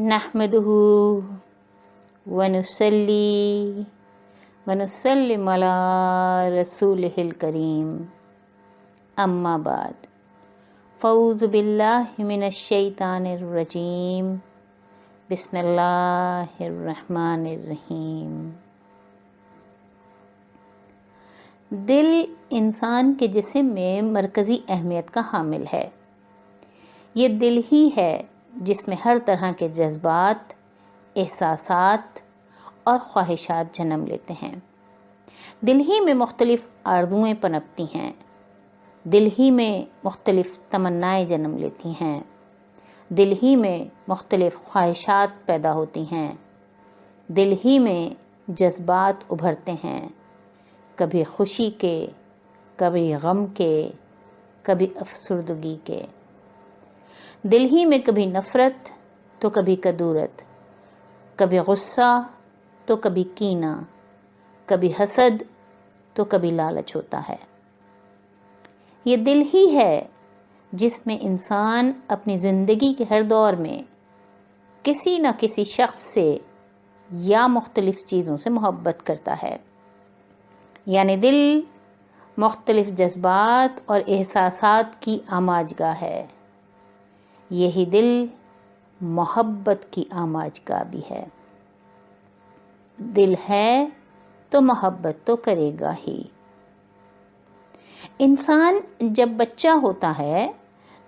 نحمده ونصلي ونسلم على رسوله الكريم اما بعد فاعوذ باللہ من الشیطان الرجیم بسم اللہ الرحمن الرحیم۔ دل انسان کے جسم میں مرکزی اہمیت کا حامل ہے۔ یہ دل ہی ہے جس میں ہر طرح کے جذبات، احساسات اور خواہشات جنم لیتے ہیں۔ دل ہی میں مختلف آرزوئیں پنپتی ہیں، دل ہی میں مختلف تمنائیں جنم لیتی ہیں، دل ہی میں مختلف خواہشات پیدا ہوتی ہیں، دل ہی میں جذبات ابھرتے ہیں، کبھی خوشی کے، کبھی غم کے، کبھی افسردگی کے۔ دل ہی میں کبھی نفرت تو کبھی کدورت، کبھی غصہ تو کبھی کینہ، کبھی حسد تو کبھی لالچ ہوتا ہے۔ یہ دل ہی ہے جس میں انسان اپنی زندگی کے ہر دور میں کسی نہ کسی شخص سے یا مختلف چیزوں سے محبت کرتا ہے۔ یعنی دل مختلف جذبات اور احساسات کی آماجگاہ ہے۔ یہی دل محبت کی آماجگاہ بھی ہے۔ دل ہے تو محبت تو کرے گا ہی۔ انسان جب بچہ ہوتا ہے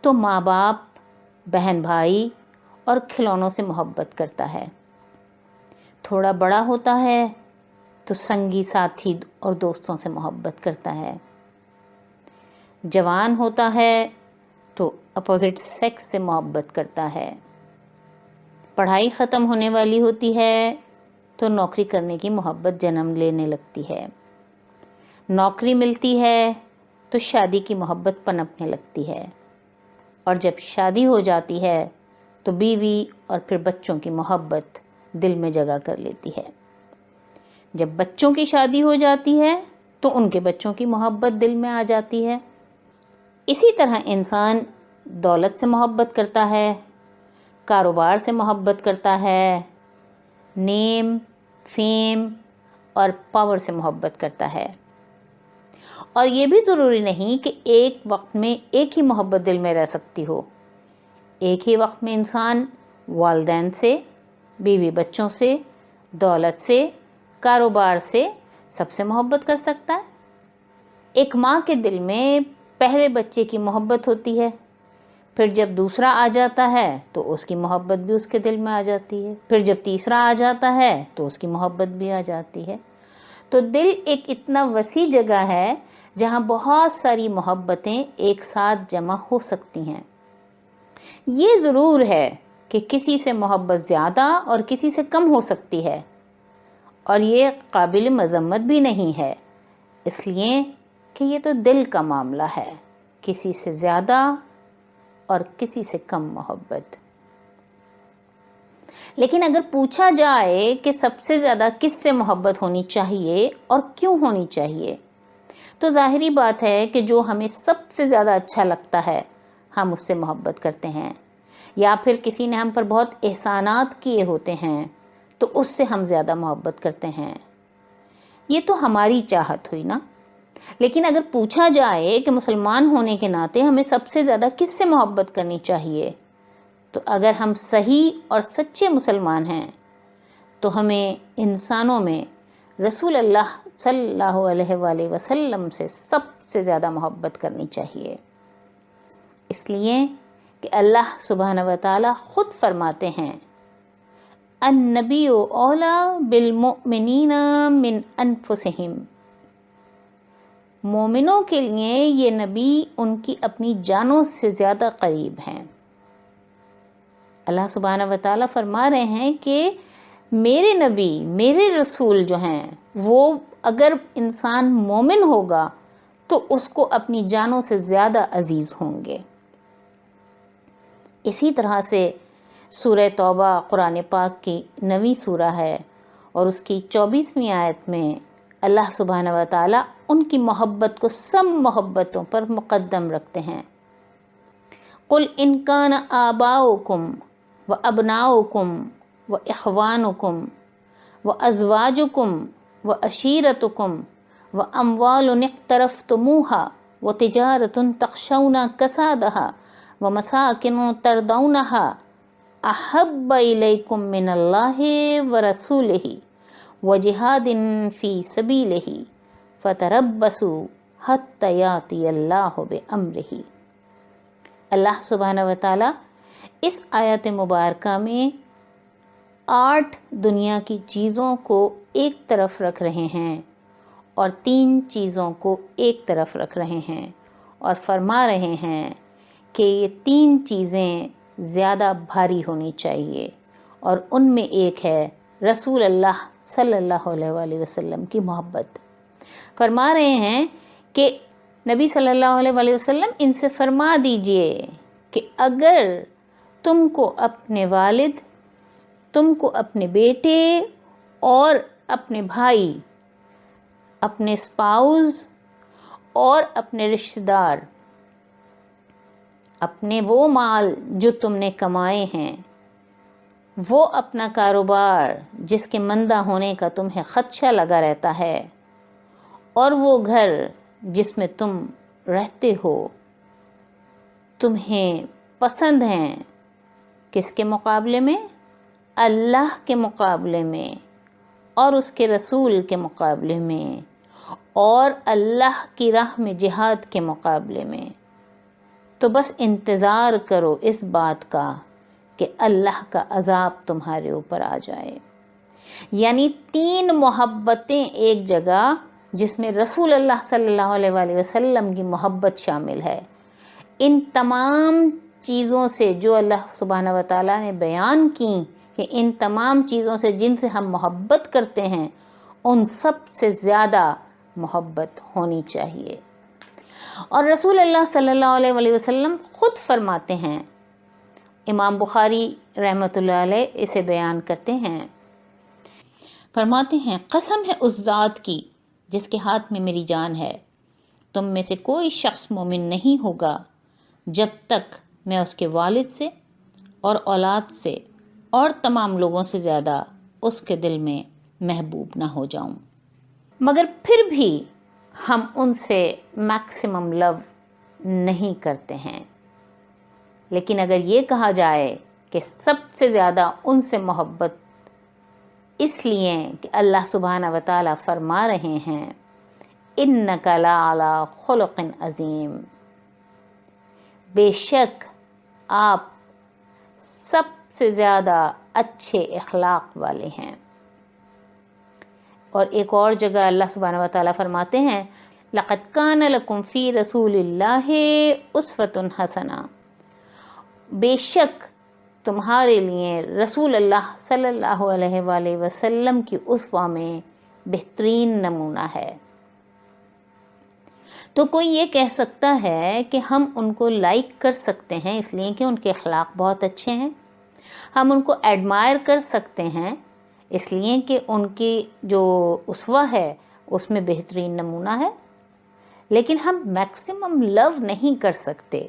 تو ماں باپ، بہن بھائی اور کھلونوں سے محبت کرتا ہے۔ تھوڑا بڑا ہوتا ہے تو سنگی ساتھی اور دوستوں سے محبت کرتا ہے۔ جوان ہوتا ہے تو اپوزٹ سیکس سے محبت کرتا ہے۔ پڑھائی ختم ہونے والی ہوتی ہے تو نوکری کرنے کی محبت جنم لینے لگتی ہے۔ نوکری ملتی ہے تو شادی کی محبت پنپنے لگتی ہے، اور جب شادی ہو جاتی ہے تو بیوی اور پھر بچوں کی محبت دل میں جگہ کر لیتی ہے۔ جب بچوں کی شادی ہو جاتی ہے تو ان کے بچوں کی محبت دل میں آ جاتی ہے۔ اسی طرح انسان دولت سے محبت کرتا ہے، کاروبار سے محبت کرتا ہے، نیم، فیم اور پاور سے محبت کرتا ہے۔ اور یہ بھی ضروری نہیں کہ ایک وقت میں ایک ہی محبت دل میں رہ سکتی ہو۔ ایک ہی وقت میں انسان والدین سے، بیوی بچوں سے، دولت سے، کاروبار سے، سب سے محبت کر سکتا ہے۔ ایک ماں کے دل میں پہلے بچے کی محبت ہوتی ہے، پھر جب دوسرا آ جاتا ہے تو اس کی محبت بھی اس کے دل میں آ جاتی ہے، پھر جب تیسرا آ جاتا ہے تو اس کی محبت بھی آ جاتی ہے۔ تو دل ایک اتنا وسیع جگہ ہے جہاں بہت ساری محبتیں ایک ساتھ جمع ہو سکتی ہیں۔ یہ ضرور ہے کہ کسی سے محبت زیادہ اور کسی سے کم ہو سکتی ہے، اور یہ قابل مذمت بھی نہیں ہے، اس لیے کہ یہ تو دل کا معاملہ ہے، کسی سے زیادہ اور کسی سے کم محبت۔ لیکن اگر پوچھا جائے کہ سب سے زیادہ کس سے محبت ہونی چاہیے اور کیوں ہونی چاہیے، تو ظاہری بات ہے کہ جو ہمیں سب سے زیادہ اچھا لگتا ہے ہم اس سے محبت کرتے ہیں، یا پھر کسی نے ہم پر بہت احسانات کیے ہوتے ہیں تو اس سے ہم زیادہ محبت کرتے ہیں۔ یہ تو ہماری چاہت ہوئی نا۔ لیکن اگر پوچھا جائے کہ مسلمان ہونے کے ناطے ہمیں سب سے زیادہ کس سے محبت کرنی چاہیے، تو اگر ہم صحیح اور سچے مسلمان ہیں تو ہمیں انسانوں میں رسول اللہ صلی اللہ علیہ وآلہ وسلم سے سب سے زیادہ محبت کرنی چاہیے، اس لیے کہ اللہ سبحانہ و تعالی خود فرماتے ہیں النبی اولی بالمؤمنین من انفسہم، مومنوں کے لیے یہ نبی ان کی اپنی جانوں سے زیادہ قریب ہیں۔ اللہ سبحانہ و تعالیٰ فرما رہے ہیں کہ میرے نبی، میرے رسول جو ہیں، وہ اگر انسان مومن ہوگا تو اس کو اپنی جانوں سے زیادہ عزیز ہوں گے۔ اسی طرح سے سورہ توبہ قرآن پاک کی 9ویں سورہ ہے، اور اس کی 24ویں آیت میں اللہ سبحانہ و تعالیٰ ان کی محبت کو سب محبتوں پر مقدم رکھتے ہیں۔ قُلْ إِنْ كَانَ آبَاؤُكُمْ و ابناؤکم و اخوانکم و ازواجکم و عشیرتکم و اموال اقترفتموها و تجارت تخشون کسادها و مساکن ترضونها احب الیکم من اللہ و رسولہ و جہاد فی سبیلہ فتربصوا حتی یاتی اللہ بامرہ۔ اللہ سبحانہ و تعالیٰ اس آیت مبارکہ میں 8 دنیا کی چیزوں کو ایک طرف رکھ رہے ہیں اور 3 چیزوں کو ایک طرف رکھ رہے ہیں، اور فرما رہے ہیں کہ یہ 3 چیزیں زیادہ بھاری ہونی چاہیے، اور ان میں ایک ہے رسول اللہ صلی اللہ علیہ وآلہ وسلم کی محبت۔ فرما رہے ہیں کہ نبی صلی اللہ علیہ وآلہ وسلم ان سے فرما دیجئے کہ اگر تم کو اپنے والد، تم کو اپنے بیٹے اور اپنے بھائی، اپنے اسپاؤز اور اپنے رشتہ دار، اپنے وہ مال جو تم نے کمائے ہیں، وہ اپنا کاروبار جس کے مندہ ہونے کا تمہیں خدشہ لگا رہتا ہے، اور وہ گھر جس میں تم رہتے ہو، تمہیں پسند ہیں کس کے مقابلے میں؟ اللہ کے مقابلے میں اور اس کے رسول کے مقابلے میں اور اللہ کی راہ میں جہاد کے مقابلے میں، تو بس انتظار کرو اس بات کا کہ اللہ کا عذاب تمہارے اوپر آ جائے۔ یعنی 3 محبتیں ایک جگہ، جس میں رسول اللہ صلی اللہ علیہ وآلہ وسلم کی محبت شامل ہے۔ ان تمام چیزوں سے جو اللہ سبحانہ و تعالیٰ نے بیان کی کہ ان تمام چیزوں سے جن سے ہم محبت کرتے ہیں، ان سب سے زیادہ محبت ہونی چاہیے۔ اور رسول اللہ صلی اللہ علیہ وآلہ وسلم خود فرماتے ہیں، امام بخاری رحمۃ اللہ علیہ اسے بیان کرتے ہیں، فرماتے ہیں قسم ہے اس ذات کی جس کے ہاتھ میں میری جان ہے، تم میں سے کوئی شخص مومن نہیں ہوگا جب تک میں اس کے والد سے اور اولاد سے اور تمام لوگوں سے زیادہ اس کے دل میں محبوب نہ ہو جاؤں۔ مگر پھر بھی ہم ان سے میکسیمم لو نہیں کرتے ہیں۔ لیکن اگر یہ کہا جائے کہ سب سے زیادہ ان سے محبت اس لیے کہ اللہ سبحانہ و تعالیٰ فرما رہے ہیں اِنَّكَ لَعَلَىٰ خُلُقٍ عَظِيمٍ، بے شک آپ سب سے زیادہ اچھے اخلاق والے ہیں۔ اور ایک اور جگہ اللہ سبحانہ و تعالیٰ فرماتے ہیں لَقَدْ كَانَ لَكُمْ فِي رَسُولِ اللَّهِ أُسْوَةٌ حَسَنَةٌ، بے شک تمہارے لیے رسول اللہ صلی اللہ علیہ وآلہ وسلم کی اسوہ میں بہترین نمونہ ہے۔ تو کوئی یہ کہہ سکتا ہے کہ ہم ان کو لائک کر سکتے ہیں اس لیے کہ ان کے اخلاق بہت اچھے ہیں، ہم ان کو ایڈمائر کر سکتے ہیں اس لیے کہ ان کی جو اسوہ ہے اس میں بہترین نمونہ ہے، لیکن ہم میکسیمم لو نہیں کر سکتے۔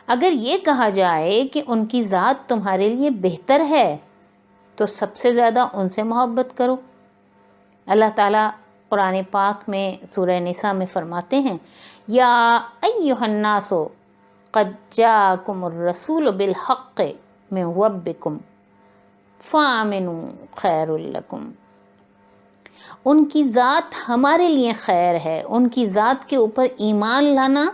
اگر یہ کہا جائے کہ ان کی ذات تمہارے لیے بہتر ہے تو سب سے زیادہ ان سے محبت کرو۔ اللہ تعالیٰ قرآن پاک میں سورہ نساء میں فرماتے ہیں یا ایھا الناس قد جاءکم الرسول بالحق من ربکم فآمنوا خیر لکم، ان کی ذات ہمارے لیے خیر ہے، ان کی ذات کے اوپر ایمان لانا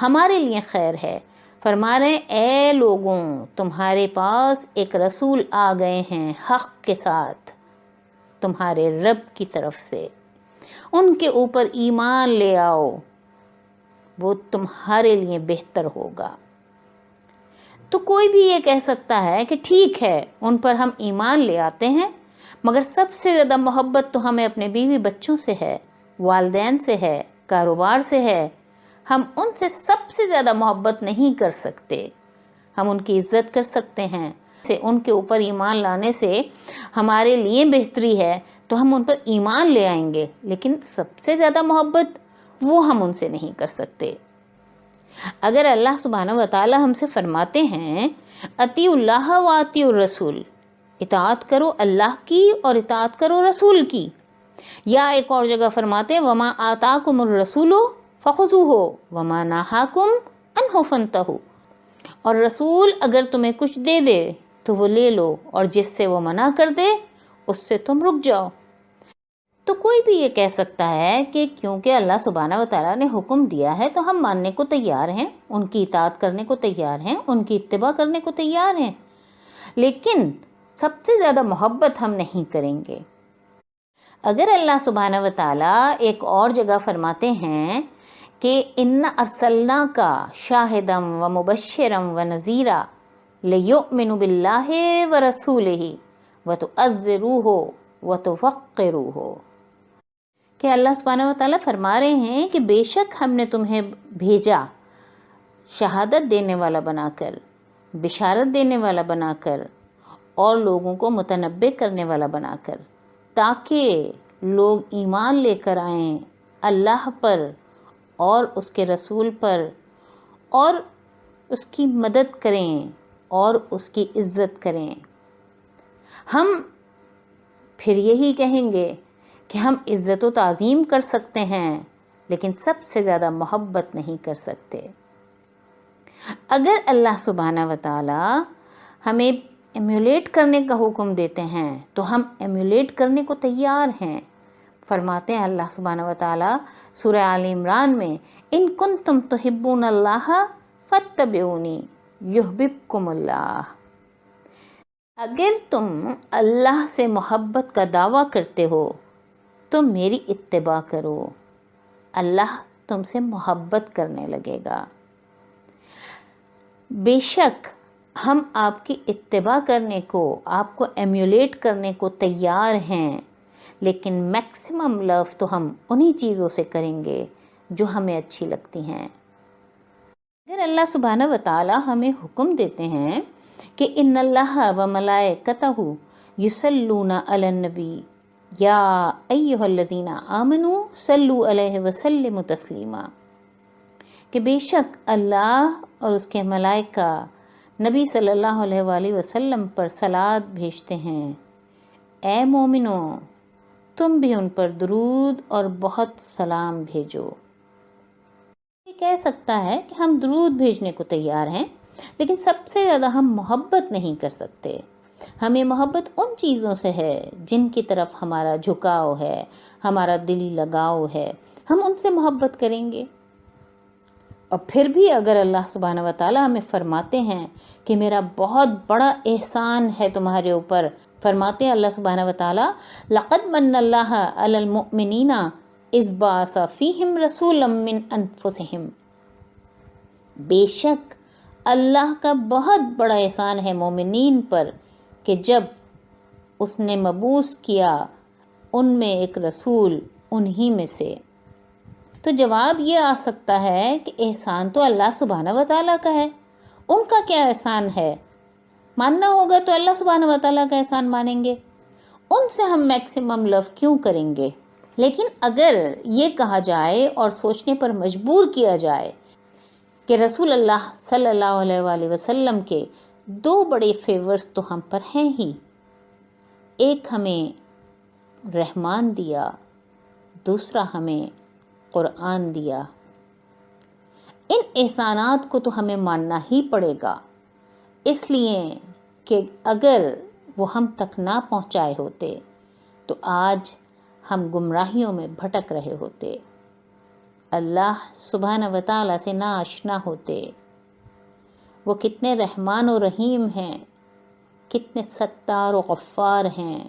ہمارے لیے خیر ہے۔ فرما رہے اے لوگوں تمہارے پاس ایک رسول آ گئے ہیں حق کے ساتھ تمہارے رب کی طرف سے، ان کے اوپر ایمان لے آؤ، وہ تمہارے لیے بہتر ہوگا۔ تو کوئی بھی یہ کہہ سکتا ہے کہ ٹھیک ہے ان پر ہم ایمان لے آتے ہیں، مگر سب سے زیادہ محبت تو ہمیں اپنے بیوی بچوں سے ہے، والدین سے ہے، کاروبار سے ہے، ہم ان سے سب سے زیادہ محبت نہیں کر سکتے۔ ہم ان کی عزت کر سکتے ہیں، ان کے اوپر ایمان لانے سے ہمارے لیے بہتری ہے تو ہم ان پر ایمان لے آئیں گے، لیکن سب سے زیادہ محبت وہ ہم ان سے نہیں کر سکتے۔ اگر اللہ سبحانہ و تعالی ہم سے فرماتے ہیں اطیعوا اللہ و اطیعوا الرسول، اطاعت کرو اللہ کی اور اطاعت کرو رسول کی، یا ایک اور جگہ فرماتے ہیں وما آتاکم الرسول فخذوہ وما نہاکم عنہ فانتہوا، اور رسول اگر تمہیں کچھ دے دے تو وہ لے لو، اور جس سے وہ منع کر دے اس سے تم رک جاؤ۔ تو کوئی بھی یہ کہہ سکتا ہے کہ کیونکہ اللہ سبحانہ و تعالیٰ نے حکم دیا ہے تو ہم ماننے کو تیار ہیں، ان کی اطاعت کرنے کو تیار ہیں، ان کی اتباع کرنے کو تیار ہیں، لیکن سب سے زیادہ محبت ہم نہیں کریں گے۔ اگر اللہ سبحانہ و تعالیٰ ایک اور جگہ فرماتے ہیں کہ اِنَّا أَرْسَلْنَاكَ شَاهِدًا وَمُبَشِّرًا وَنَذِيرًا لِيُؤْمِنُوا بِاللَّهِ وَرَسُولِهِ وَتُعَزِّرُوهُ وَتُوَقِّرُوهُ، کہ اللہ سبحانہ و تعالیٰ فرما رہے ہیں کہ بے شک ہم نے تمہیں بھیجا شہادت دینے والا بنا کر، بشارت دینے والا بنا کر، اور لوگوں کو متنبع کرنے والا بنا کر، تاکہ لوگ ایمان لے کر آئیں اللہ پر اور اس کے رسول پر، اور اس کی مدد کریں اور اس کی عزت کریں۔ ہم پھر یہی کہیں گے کہ ہم عزت و تعظیم کر سکتے ہیں لیکن سب سے زیادہ محبت نہیں کر سکتے۔ اگر اللہ سبحانہ و تعالی ہمیں ایمولیٹ کرنے کا حکم دیتے ہیں تو ہم ایمولیٹ کرنے کو تیار ہیں۔ فرماتے ہیں اللہ سبحانہ و تعالی سورہ آل عمران میں ان کنتم تحبون اللہ فاتبعونی یحببکم اللہ، اگر تم اللہ سے محبت کا دعویٰ کرتے ہو تو میری اتباع کرو، اللہ تم سے محبت کرنے لگے گا۔ بے شک ہم آپ کی اتباع کرنے کو، آپ کو ایمولیٹ کرنے کو تیار ہیں، لیکن میکسیمم لو تو ہم انہی چیزوں سے کریں گے جو ہمیں اچھی لگتی ہیں۔ اگر اللہ سبحانہ و تعالی ہمیں حکم دیتے ہیں کہ ان اللہ و ملائکتہ یصلون علی النبی یا ایھا الذین آمنوا صلوا علیہ وسلموا تسلیما، کہ بے شک اللہ اور اس کے ملائکہ نبی صلی اللہ علیہ وآلہ وسلم پر صلوات بھیجتے ہیں، اے مومنو تم بھی ان پر درود اور بہت سلام بھیجو۔ یہ کہہ سکتا ہے کہ ہم درود بھیجنے کو تیار ہیں لیکن سب سے زیادہ ہم محبت نہیں کر سکتے۔ ہمیں محبت ان چیزوں سے ہے جن کی طرف ہمارا جھکاؤ ہے، ہمارا دلی لگاؤ ہے، ہم ان سے محبت کریں گے۔ اور پھر بھی اگر اللہ سبحانہ و تعالی ہمیں فرماتے ہیں کہ میرا بہت بڑا احسان ہے تمہارے اوپر، فرماتے ہیں اللہ سبحانہ و تعالی لقد من اللہ علی المؤمنین اذ بعث فیہم رسولا من انفسہم، بے شک اللہ کا بہت بڑا احسان ہے مومنین پر کہ جب اس نے مبعوث کیا ان میں ایک رسول انہی میں سے۔ تو جواب یہ آ سکتا ہے کہ احسان تو اللہ سبحانہ و تعالیٰ کا ہے، ان کا کیا احسان ہے؟ ماننا ہوگا تو اللہ سبحانہ و تعالیٰ کا احسان مانیں گے، ان سے ہم میکسیمم لو کیوں کریں گے؟ لیکن اگر یہ کہا جائے اور سوچنے پر مجبور کیا جائے کہ رسول اللہ صلی اللہ علیہ وآلہ وسلم کے دو بڑے فیورز تو ہم پر ہیں ہی، ایک ہمیں رحمان دیا، دوسرا ہمیں قرآن دیا، ان احسانات کو تو ہمیں ماننا ہی پڑے گا، اس لیے کہ اگر وہ ہم تک نہ پہنچائے ہوتے تو آج ہم گمراہیوں میں بھٹک رہے ہوتے، اللہ سبحانہ و تعالیٰ سے نہ آشنا ہوتے۔ وہ کتنے رحمان و رحیم ہیں، کتنے ستار و غفار ہیں،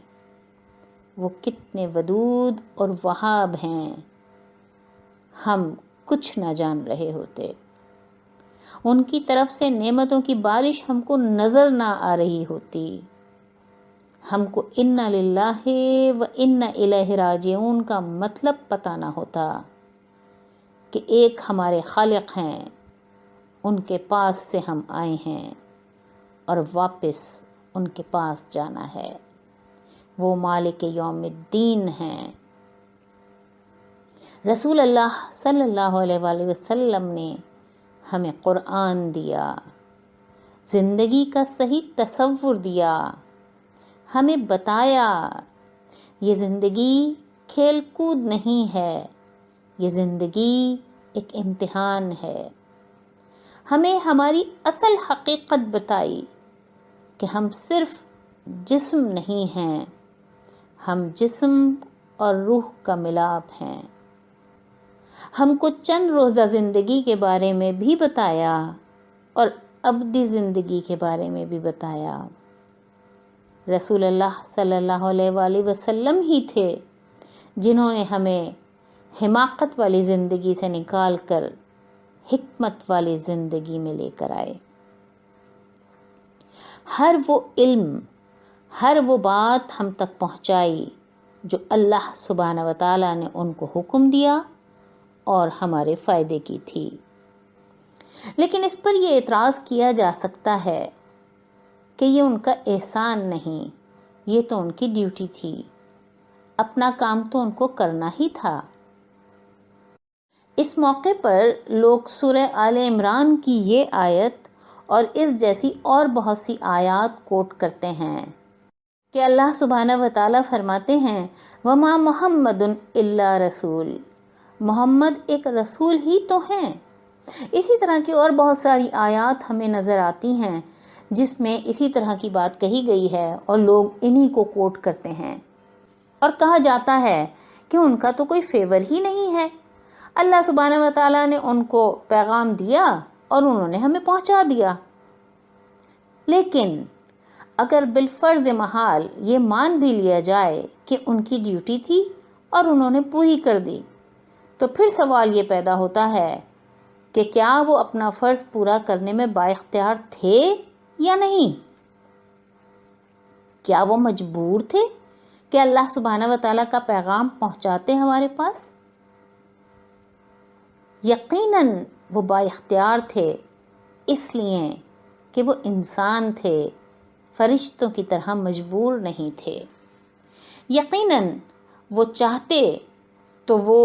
وہ کتنے ودود اور وہاب ہیں، ہم کچھ نہ جان رہے ہوتے، ان کی طرف سے نعمتوں کی بارش ہم کو نظر نہ آ رہی ہوتی، ہم کو انا للہ و انا الیہ راجعون کا مطلب پتہ نہ ہوتا کہ ایک ہمارے خالق ہیں، ان کے پاس سے ہم آئے ہیں اور واپس ان کے پاس جانا ہے، وہ مالک یوم الدین ہیں۔ رسول اللہ صلی اللہ علیہ وآلہ وسلم نے ہمیں قرآن دیا، زندگی کا صحیح تصور دیا، ہمیں بتایا یہ زندگی کھیل کود نہیں ہے، یہ زندگی ایک امتحان ہے۔ ہمیں ہماری اصل حقیقت بتائی کہ ہم صرف جسم نہیں ہیں، ہم جسم اور روح کا ملاپ ہیں۔ ہم کو چند روزہ زندگی کے بارے میں بھی بتایا اور ابدی زندگی کے بارے میں بھی بتایا۔ رسول اللہ صلی اللہ علیہ وآلہ وسلم ہی تھے جنہوں نے ہمیں حماقت والی زندگی سے نکال کر حکمت والی زندگی میں لے کر آئے۔ ہر وہ علم، ہر وہ بات ہم تک پہنچائی جو اللہ سبحانہ و تعالیٰ نے ان کو حکم دیا اور ہمارے فائدے کی تھی۔ لیکن اس پر یہ اعتراض کیا جا سکتا ہے کہ یہ ان کا احسان نہیں، یہ تو ان کی ڈیوٹی تھی، اپنا کام تو ان کو کرنا ہی تھا۔ اس موقع پر لوگ سورہ آل عمران کی یہ آیت اور اس جیسی اور بہت سی آیات کوٹ کرتے ہیں کہ اللہ سبحانہ و تعالیٰ فرماتے ہیں وَمَا مُحَمَّدٌ إِلَّا رَسُولٌ، محمد ایک رسول ہی تو ہیں۔ اسی طرح کی اور بہت ساری آیات ہمیں نظر آتی ہیں جس میں اسی طرح کی بات کہی گئی ہے اور لوگ انہی کو کوٹ کرتے ہیں اور کہا جاتا ہے کہ ان کا تو کوئی فیور ہی نہیں ہے، اللہ سبحانہ و تعالیٰ نے ان کو پیغام دیا اور انہوں نے ہمیں پہنچا دیا۔ لیکن اگر بالفرض محال یہ مان بھی لیا جائے کہ ان کی ڈیوٹی تھی اور انہوں نے پوری کر دی، تو پھر سوال یہ پیدا ہوتا ہے کہ کیا وہ اپنا فرض پورا کرنے میں بااختیار تھے یا نہیں؟ کیا وہ مجبور تھے کہ اللہ سبحانہ و تعالیٰ کا پیغام پہنچاتے ہمارے پاس؟ یقیناً وہ بااختیار تھے، اس لیے کہ وہ انسان تھے، فرشتوں کی طرح مجبور نہیں تھے۔ یقیناً وہ چاہتے تو وہ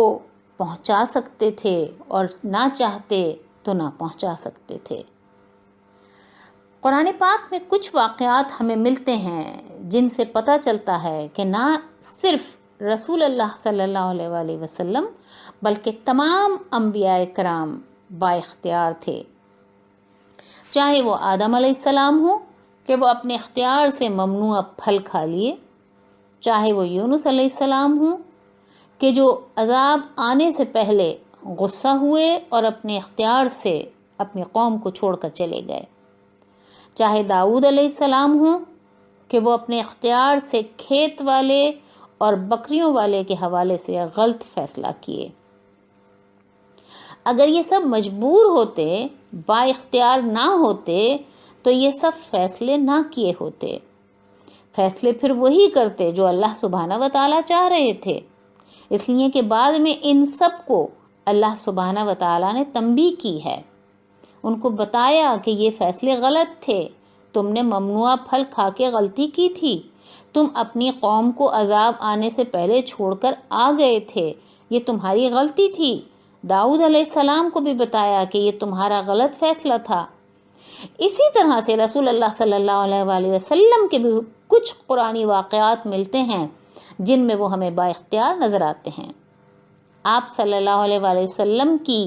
پہنچا سکتے تھے اور نہ چاہتے تو نہ پہنچا سکتے تھے۔ قرآن پاک میں کچھ واقعات ہمیں ملتے ہیں جن سے پتہ چلتا ہے کہ نہ صرف رسول اللہ صلی اللہ علیہ وآلہ وسلم بلکہ تمام انبیاء کرام با اختیار تھے، چاہے وہ آدم علیہ السلام ہوں کہ وہ اپنے اختیار سے ممنوع پھل کھا لیے، چاہے وہ یونس علیہ السلام ہوں کہ جو عذاب آنے سے پہلے غصہ ہوئے اور اپنے اختیار سے اپنی قوم کو چھوڑ کر چلے گئے، چاہے داؤد علیہ السلام ہوں کہ وہ اپنے اختیار سے کھیت والے اور بکریوں والے کے حوالے سے غلط فیصلہ کیے۔ اگر یہ سب مجبور ہوتے، با اختیار نہ ہوتے تو یہ سب فیصلے نہ کیے ہوتے، فیصلے پھر وہی کرتے جو اللہ سبحانہ و تعالیٰ چاہ رہے تھے، اس لیے کہ بعد میں ان سب کو اللہ سبحانہ و تعالیٰ نے تنبیہ کی ہے، ان کو بتایا کہ یہ فیصلے غلط تھے، تم نے ممنوع پھل کھا کے غلطی کی تھی، تم اپنی قوم کو عذاب آنے سے پہلے چھوڑ کر آ گئے تھے، یہ تمہاری غلطی تھی۔ داؤد علیہ السلام کو بھی بتایا کہ یہ تمہارا غلط فیصلہ تھا۔ اسی طرح سے رسول اللہ صلی اللہ علیہ وآلہ وسلم کے بھی کچھ قرآنی واقعات ملتے ہیں جن میں وہ ہمیں با اختیار نظر آتے ہیں۔ آپ صلی اللہ علیہ وآلہ وسلم کی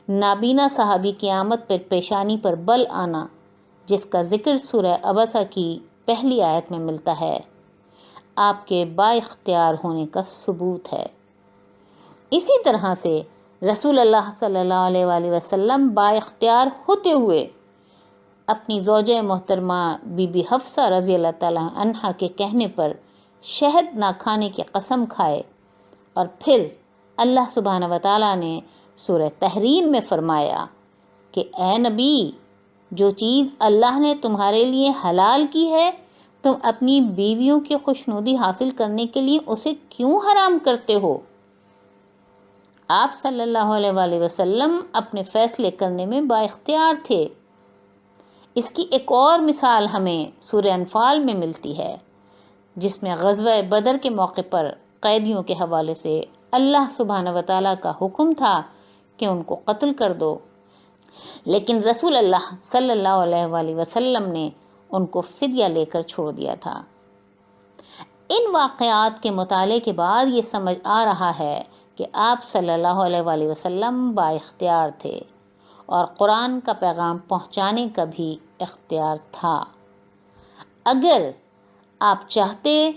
نابینا صحابی قیامت پر پیشانی پر بل آنا، جس کا ذکر سورہ عبسہ کی پہلی آیت میں ملتا ہے، آپ کے با اختیار ہونے کا ثبوت ہے۔ اسی طرح سے رسول اللہ صلی اللہ علیہ وآلہ وسلم با اختیار ہوتے ہوئے اپنی زوجہ محترمہ بی بی حفصہ رضی اللہ تعالیٰ عنہا کے کہنے پر شہد نہ کھانے کی قسم کھائے، اور پھر اللہ سبحانہ و تعالیٰ نے سورہ تحریم میں فرمایا کہ اے نبی، جو چیز اللہ نے تمہارے لیے حلال کی ہے، تم اپنی بیویوں کی خوشنودی حاصل کرنے کے لیے اسے کیوں حرام کرتے ہو؟ آپ صلی اللہ علیہ وآلہ وسلم اپنے فیصلے کرنے میں با اختیار تھے۔ اس کی ایک اور مثال ہمیں سورہ انفال میں ملتی ہے، جس میں غزوہ بدر کے موقع پر قیدیوں کے حوالے سے اللہ سبحانہ و تعالیٰ کا حکم تھا کہ ان کو قتل کر دو، لیکن رسول اللہ صلی اللہ علیہ وآلہ وسلم نے ان کو فدیہ لے کر چھوڑ دیا تھا۔ ان واقعات کے مطالعے کے بعد یہ سمجھ آ رہا ہے کہ آپ صلی اللہ علیہ وآلہ وسلم با اختیار تھے اور قرآن کا پیغام پہنچانے کا بھی اختیار تھا۔ اگر آپ چاہتے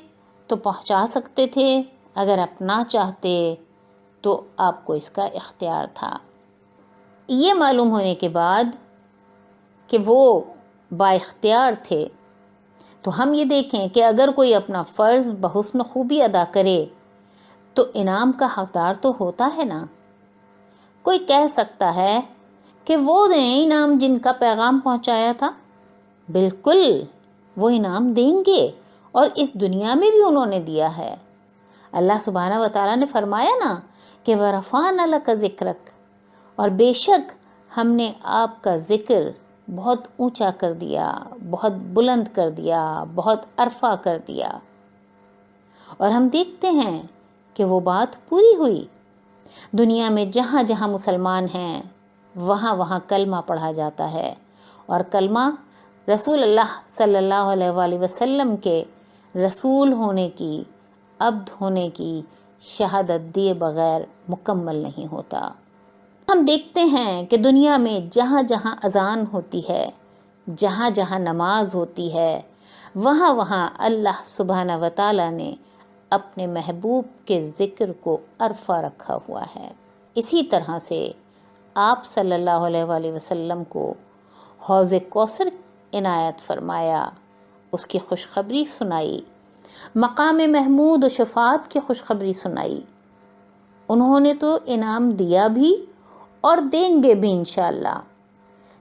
تو پہنچا سکتے تھے، اگر آپ نہ چاہتے تو آپ کو اس کا اختیار تھا۔ یہ معلوم ہونے کے بعد کہ وہ با اختیار تھے تو ہم یہ دیکھیں کہ اگر کوئی اپنا فرض بحسن خوبی ادا کرے تو انعام کا حقدار تو ہوتا ہے نا۔ کوئی کہہ سکتا ہے کہ وہ دیں انعام جن کا پیغام پہنچایا تھا، بالکل وہ انعام دیں گے، اور اس دنیا میں بھی انہوں نے دیا ہے۔ اللہ سبحانہ وتعالیٰ نے فرمایا نا کہ وَرَفَعْنَا لَكَ ذِكْرَكَ، اور بے شک ہم نے آپ کا ذکر بہت اونچا کر دیا، بہت بلند کر دیا، بہت عرفہ کر دیا۔ اور ہم دیکھتے ہیں کہ وہ بات پوری ہوئی۔ دنیا میں جہاں جہاں مسلمان ہیں وہاں وہاں کلمہ پڑھا جاتا ہے، اور کلمہ رسول اللہ صلی اللہ علیہ وآلہ وسلم کے رسول ہونے کی، عبد ہونے کی شہادت دیے بغیر مکمل نہیں ہوتا۔ ہم دیکھتے ہیں کہ دنیا میں جہاں جہاں اذان ہوتی ہے، جہاں جہاں نماز ہوتی ہے، وہاں وہاں اللہ سبحانہ وتعالیٰ نے اپنے محبوب کے ذکر کو عرفہ رکھا ہوا ہے۔ اسی طرح سے آپ صلی اللہ علیہ وآلہ وسلم کو حوض کوثر عنایت فرمایا، اس کی خوشخبری سنائی، مقام محمود و شفاعت کی خوشخبری سنائی۔ انہوں نے تو انعام دیا بھی اور دیں گے بھی انشاءاللہ،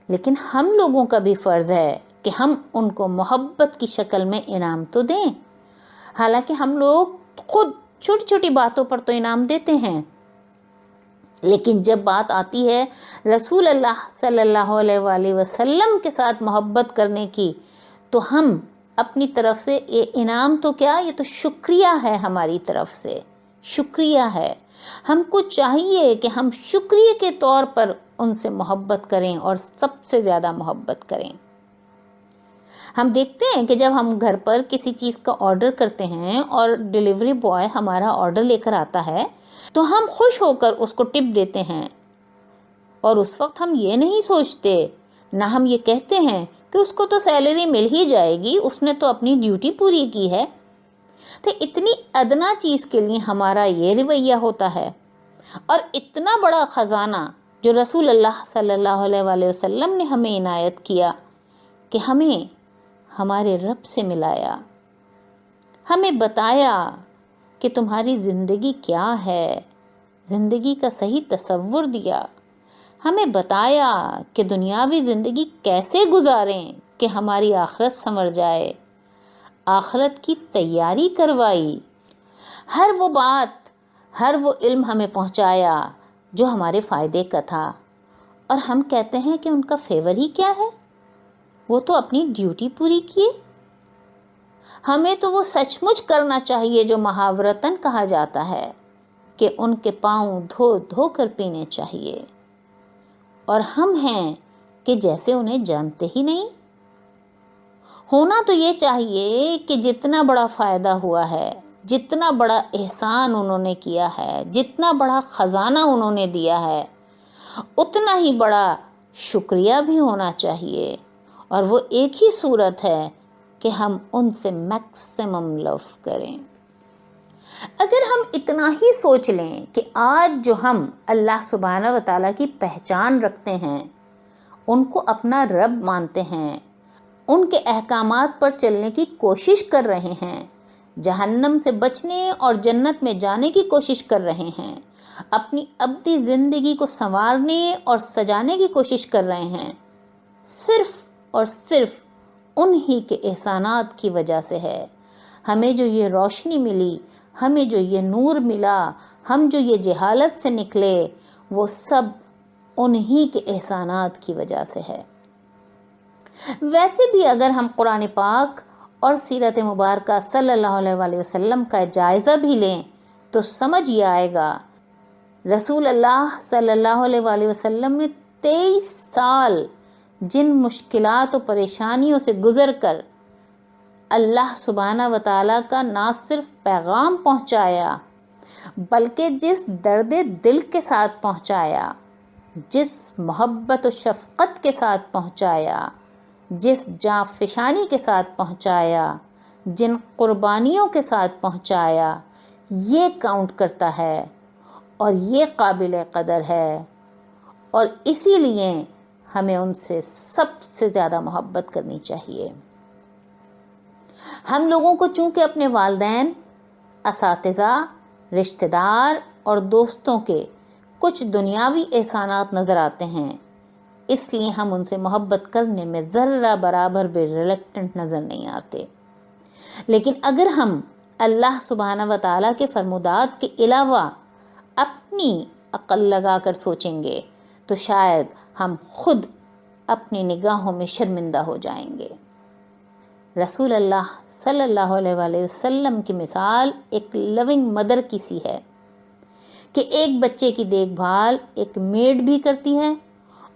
لیکن ہم لوگوں کا بھی فرض ہے کہ ہم ان کو محبت کی شکل میں انعام تو دیں۔ حالانکہ ہم لوگ خود چھوٹی چھوٹی باتوں پر تو انعام دیتے ہیں، لیکن جب بات آتی ہے رسول اللہ صلی اللہ علیہ وآلہ وسلم کے ساتھ محبت کرنے کی، تو ہم اپنی طرف سے یہ انعام تو کیا، یہ تو شکریہ ہے، ہماری طرف سے شکریہ ہے۔ ہم کو چاہیے کہ ہم شکریہ کے طور پر ان سے محبت کریں اور سب سے زیادہ محبت کریں۔ ہم دیکھتے ہیں کہ جب ہم گھر پر کسی چیز کا آرڈر کرتے ہیں اور ڈیلیوری بوائے ہمارا آرڈر لے کر آتا ہے تو ہم خوش ہو کر اس کو ٹپ دیتے ہیں، اور اس وقت ہم یہ نہیں سوچتے، نہ ہم یہ کہتے ہیں کہ اس کو تو سیلری مل ہی جائے گی، اس نے تو اپنی ڈیوٹی پوری کی ہے۔ تو اتنی ادنا چیز کے لیے ہمارا یہ رویہ ہوتا ہے، اور اتنا بڑا خزانہ جو رسول اللہ صلی اللہ علیہ وآلہ وسلم نے ہمیں عنایت کیا کہ ہمیں ہمارے رب سے ملایا، ہمیں بتایا کہ تمہاری زندگی کیا ہے، زندگی کا صحیح تصور دیا، ہمیں بتایا کہ دنیاوی زندگی کیسے گزاریں کہ ہماری آخرت سنور جائے، آخرت کی تیاری کروائی، ہر وہ بات، ہر وہ علم ہمیں پہنچایا جو ہمارے فائدے کا تھا، اور ہم کہتے ہیں کہ ان کا فیور ہی کیا ہے، وہ تو اپنی ڈیوٹی پوری کیے۔ ہمیں تو وہ سچ مچ کرنا چاہیے جو محاورتاً کہا جاتا ہے کہ ان کے پاؤں دھو دھو کر پینے چاہیے، اور ہم ہیں کہ جیسے انہیں جانتے ہی نہیں۔ ہونا تو یہ چاہیے کہ جتنا بڑا فائدہ ہوا ہے، جتنا بڑا احسان انہوں نے کیا ہے، جتنا بڑا خزانہ انہوں نے دیا ہے، اتنا ہی بڑا شکریہ بھی ہونا چاہیے، اور وہ ایک ہی صورت ہے کہ ہم ان سے میکسیمم لو کریں۔ اگر ہم اتنا ہی سوچ لیں کہ آج جو ہم اللہ سبحانہ وتعالیٰ کی پہچان رکھتے ہیں، ان کو اپنا رب مانتے ہیں، ان کے احکامات پر چلنے کی کوشش کر رہے ہیں، جہنم سے بچنے اور جنت میں جانے کی کوشش کر رہے ہیں، اپنی ابدی زندگی کو سنوارنے اور سجانے کی کوشش کر رہے ہیں، صرف اور صرف انہی کے احسانات کی وجہ سے ہے۔ ہمیں جو یہ روشنی ملی، ہمیں جو یہ نور ملا، ہم جو یہ جہالت سے نکلے، وہ سب انہی کے احسانات کی وجہ سے ہے۔ ویسے بھی اگر ہم قرآن پاک اور سیرت مبارکہ صلی اللہ علیہ وآلہ وسلم کا جائزہ بھی لیں تو سمجھ یہ آئے گا، رسول اللہ صلی اللہ علیہ وآلہ وسلم نے 23 سال جن مشکلات و پریشانیوں سے گزر کر اللہ سبحانہ و تعالیٰ کا نہ صرف پیغام پہنچایا بلکہ جس درد دل کے ساتھ پہنچایا، جس محبت و شفقت کے ساتھ پہنچایا، جس جاں فشانی کے ساتھ پہنچایا، جن قربانیوں کے ساتھ پہنچایا، یہ کاؤنٹ کرتا ہے اور یہ قابل قدر ہے، اور اسی لیے ہمیں ان سے سب سے زیادہ محبت کرنی چاہیے۔ ہم لوگوں کو چونکہ اپنے والدین، اساتذہ، رشتہ دار اور دوستوں کے کچھ دنیاوی احسانات نظر آتے ہیں، اس لیے ہم ان سے محبت کرنے میں ذرہ برابر بھی ریلیکٹنٹ نظر نہیں آتے۔ لیکن اگر ہم اللہ سبحانہ و تعالیٰ کے فرمودات کے علاوہ اپنی عقل لگا کر سوچیں گے تو شاید ہم خود اپنی نگاہوں میں شرمندہ ہو جائیں گے۔ رسول اللہ صلی اللہ علیہ وآلہ وسلم کی مثال ایک لونگ مدر کی سی ہے کہ ایک بچے کی دیکھ بھال ایک میڈ بھی کرتی ہے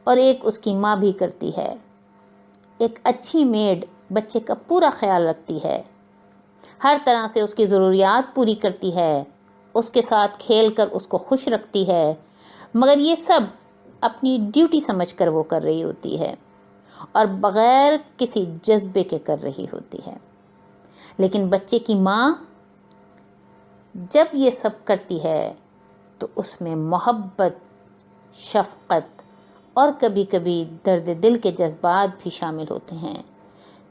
اور ایک اس کی ماں بھی کرتی ہے۔ ایک اچھی میڈ بچے کا پورا خیال رکھتی ہے، ہر طرح سے اس کی ضروریات پوری کرتی ہے، اس کے ساتھ کھیل کر اس کو خوش رکھتی ہے، مگر یہ سب اپنی ڈیوٹی سمجھ کر وہ کر رہی ہوتی ہے اور بغیر کسی جذبے کے کر رہی ہوتی ہے۔ لیکن بچے کی ماں جب یہ سب کرتی ہے تو اس میں محبت، شفقت اور کبھی کبھی درد دل کے جذبات بھی شامل ہوتے ہیں،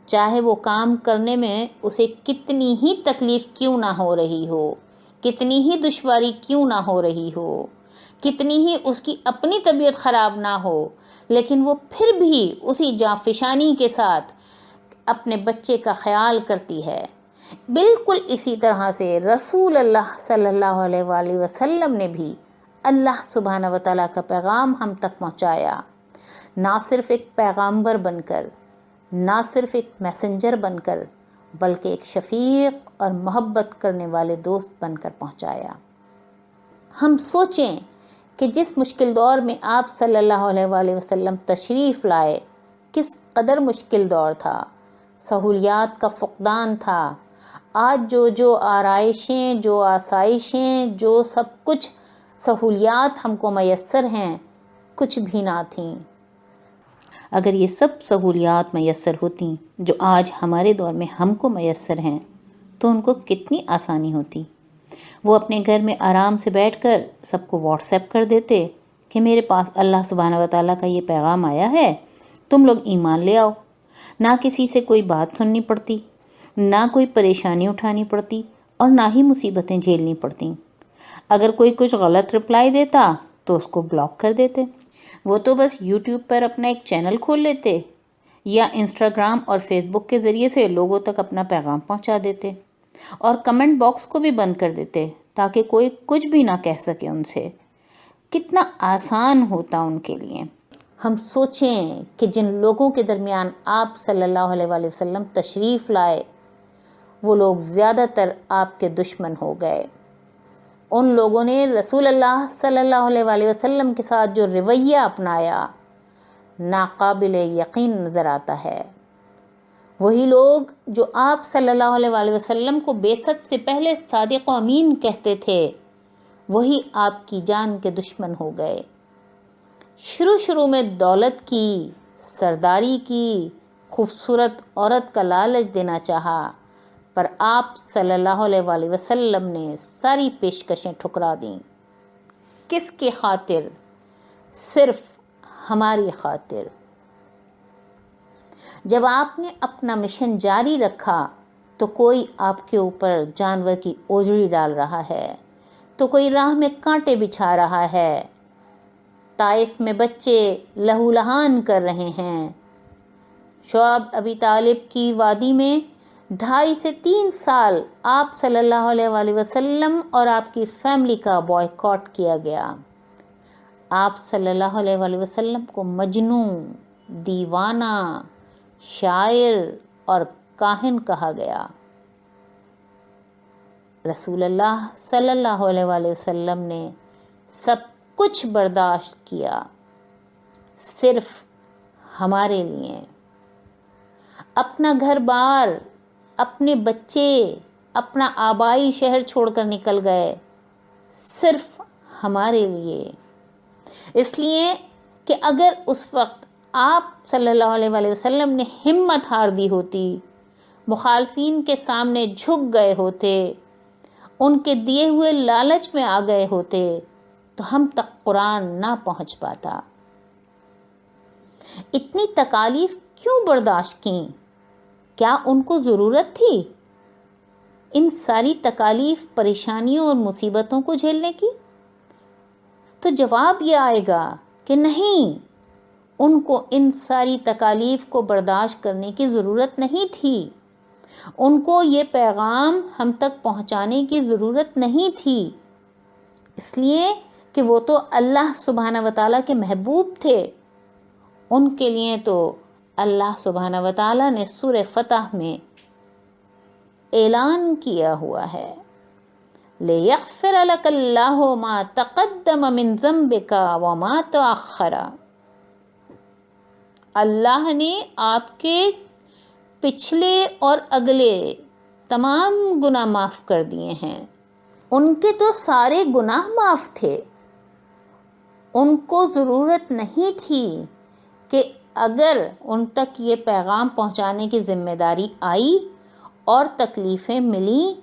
چاہے وہ کام کرنے میں اسے کتنی ہی تکلیف کیوں نہ ہو رہی ہو، کتنی ہی دشواری کیوں نہ ہو رہی ہو، کتنی ہی اس کی اپنی طبیعت خراب نہ ہو، لیکن وہ پھر بھی اسی جانفشانی کے ساتھ اپنے بچے کا خیال کرتی ہے۔ بالکل اسی طرح سے رسول اللہ صلی اللہ علیہ وآلہ وسلم نے بھی اللہ سبحانہ و تعالیٰ کا پیغام ہم تک پہنچایا، نہ صرف ایک پیغامبر بن کر، نہ صرف ایک میسنجر بن کر، بلکہ ایک شفیق اور محبت کرنے والے دوست بن کر پہنچایا۔ ہم سوچیں کہ جس مشکل دور میں آپ صلی اللہ علیہ وآلہ وسلم تشریف لائے، کس قدر مشکل دور تھا، سہولیات کا فقدان تھا۔ آج جو آرائشیں، جو آسائشیں، جو سب کچھ سہولیات ہم کو میسر ہیں، کچھ بھی نہ تھیں۔ اگر یہ سب سہولیات میسر ہوتیں جو آج ہمارے دور میں ہم کو میسر ہیں تو ان کو کتنی آسانی ہوتی۔ وہ اپنے گھر میں آرام سے بیٹھ کر سب کو واٹس ایپ کر دیتے کہ میرے پاس اللہ سبحانہ و تعالیٰ کا یہ پیغام آیا ہے، تم لوگ ایمان لے آؤ۔ نہ کسی سے کوئی بات سننی پڑتی، نہ کوئی پریشانی اٹھانی پڑتی، اور نہ ہی مصیبتیں جھیلنی پڑتیں۔ اگر کوئی کچھ غلط رپلائی دیتا تو اس کو بلاک کر دیتے۔ وہ تو بس یوٹیوب پر اپنا ایک چینل کھول لیتے یا انسٹاگرام اور فیس بک کے ذریعے سے لوگوں تک اپنا پیغام پہنچا دیتے، اور کمنٹ باکس کو بھی بند کر دیتے تاکہ کوئی کچھ بھی نہ کہہ سکے ان سے۔ کتنا آسان ہوتا ان کے لیے۔ ہم سوچیں کہ جن لوگوں کے درمیان آپ صلی اللہ علیہ وآلہ وسلم تشریف لائے، وہ لوگ زیادہ تر آپ کے دشمن ہو گئے۔ ان لوگوں نے رسول اللہ صلی اللہ علیہ وآلہ وسلم کے ساتھ جو رویہ اپنایا، ناقابل یقین نظر آتا ہے۔ وہی لوگ جو آپ صلی اللہ علیہ وآلہ وسلم کو بعثت سے پہلے صادق و امین کہتے تھے، وہی آپ کی جان کے دشمن ہو گئے۔ شروع میں دولت کی، سرداری کی، خوبصورت عورت کا لالچ دینا چاہا، پر آپ صلی اللہ علیہ وآلہ وسلم نے ساری پیشکشیں ٹھکرا دیں۔ کس کی خاطر؟ صرف ہماری خاطر۔ جب آپ نے اپنا مشن جاری رکھا تو کوئی آپ کے اوپر جانور کی اوجڑی ڈال رہا ہے، تو کوئی راہ میں کانٹے بچھا رہا ہے، طائف میں بچے لہو لہان کر رہے ہیں، شعیب ابی طالب کی وادی میں 2.5 سے 3 سال آپ صلی اللہ علیہ وآلہ وسلم اور آپ کی فیملی کا بائیکاٹ کیا گیا۔ آپ صلی اللہ علیہ وآلہ وسلم کو مجنون، دیوانہ، شاعر اور کاہن کہا گیا۔ رسول اللہ صلی اللہ علیہ وآلہ وسلم نے سب کچھ برداشت کیا، صرف ہمارے لیے اپنا گھر بار، اپنے بچے، اپنا آبائی شہر چھوڑ کر نکل گئے، صرف ہمارے لیے. اس لیے کہ اگر اس وقت آپ صلی اللہ علیہ وآلہ وسلم نے ہمت ہار دی ہوتی، مخالفین کے سامنے جھک گئے ہوتے، ان کے دیے ہوئے لالچ میں آ گئے ہوتے، تو ہم تک قرآن نہ پہنچ پاتا. اتنی تکالیف کیوں برداشت کیں؟ کیا ان کو ضرورت تھی ان ساری تکالیف، پریشانیوں اور مصیبتوں کو جھیلنے کی؟ تو جواب یہ آئے گا کہ نہیں، ان کو ان ساری تکالیف کو برداشت کرنے کی ضرورت نہیں تھی. ان کو یہ پیغام ہم تک پہنچانے کی ضرورت نہیں تھی، اس لیے کہ وہ تو اللہ سبحانہ وتعالیٰ کے محبوب تھے. ان کے لیے تو اللہ سبحانہ وتعالیٰ نے سورہ فتح میں اعلان کیا ہوا ہے، لِيَغْفِرَ لَكَ اللَّهُ مَا تَقَدَّمَ مِن ذَنبِكَ وَمَا تَأَخَّرَ. اللہ نے آپ کے پچھلے اور اگلے تمام گناہ معاف کر دیے ہیں. ان کے تو سارے گناہ معاف تھے. ان کو ضرورت نہیں تھی کہ اگر ان تک یہ پیغام پہنچانے کی ذمہ داری آئی اور تکلیفیں ملیں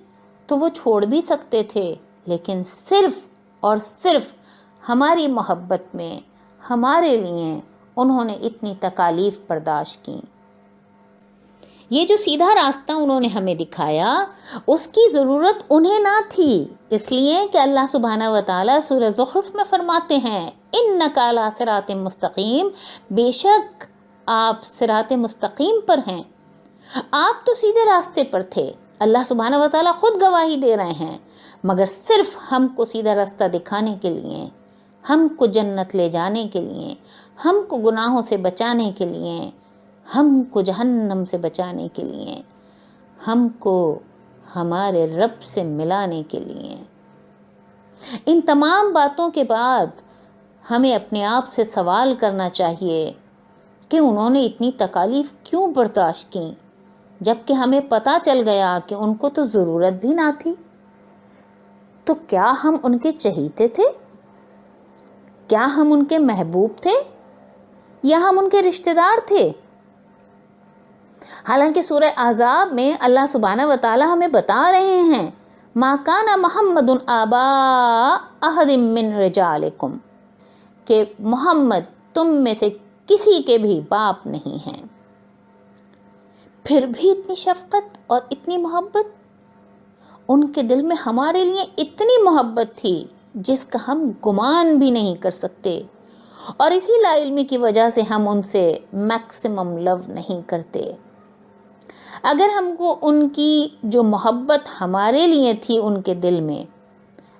تو وہ چھوڑ بھی سکتے تھے، لیکن صرف اور صرف ہماری محبت میں ہمارے لیے انہوں نے اتنی تکالیف برداشت کی. یہ جو سیدھا راستہ انہوں نے ہمیں دکھایا، اس کی ضرورت انہیں نہ تھی، اس لیے کہ اللہ سبحانہ وتعالیٰ سورہ زخرف میں فرماتے ہیں اِنَّکَ عَلَىٰ صِرَاطٍ مستقیم، بے شک آپ صراط مستقیم پر ہیں. آپ تو سیدھے راستے پر تھے، اللہ سبحانہ وتعالیٰ خود گواہی دے رہے ہیں، مگر صرف ہم کو سیدھا راستہ دکھانے کے لیے، ہم کو جنت لے جانے کے لیے، ہم کو گناہوں سے بچانے کے لیے، ہم کو جہنم سے بچانے کے لیے، ہم کو ہمارے رب سے ملانے کے لیے. ان تمام باتوں کے بعد ہمیں اپنے آپ سے سوال کرنا چاہیے کہ انہوں نے اتنی تکالیف کیوں برداشت کی، جبکہ ہمیں پتہ چل گیا کہ ان کو تو ضرورت بھی نہ تھی. تو کیا ہم ان کے چہیتے تھے؟ کیا ہم ان کے محبوب تھے یا ہم ان کے رشتہ دار تھے؟ حالانکہ سورہ احزاب میں اللہ سبحانہ وتعالیٰ ہمیں بتا رہے ہیں مَا كَانَ مُحَمَّدٌ آبَاءَ أَحَدٍ مِّن رِجَالِكُمْ، کہ محمد تم میں سے کسی کے بھی باپ نہیں ہیں. پھر بھی اتنی شفقت اور اتنی محبت، ان کے دل میں ہمارے لیے اتنی محبت تھی جس کا ہم گمان بھی نہیں کر سکتے، اور اسی لا علمی کی وجہ سے ہم ان سے میکسیمم لو نہیں کرتے. اگر ہم کو ان کی جو محبت ہمارے لیے تھی ان کے دل میں،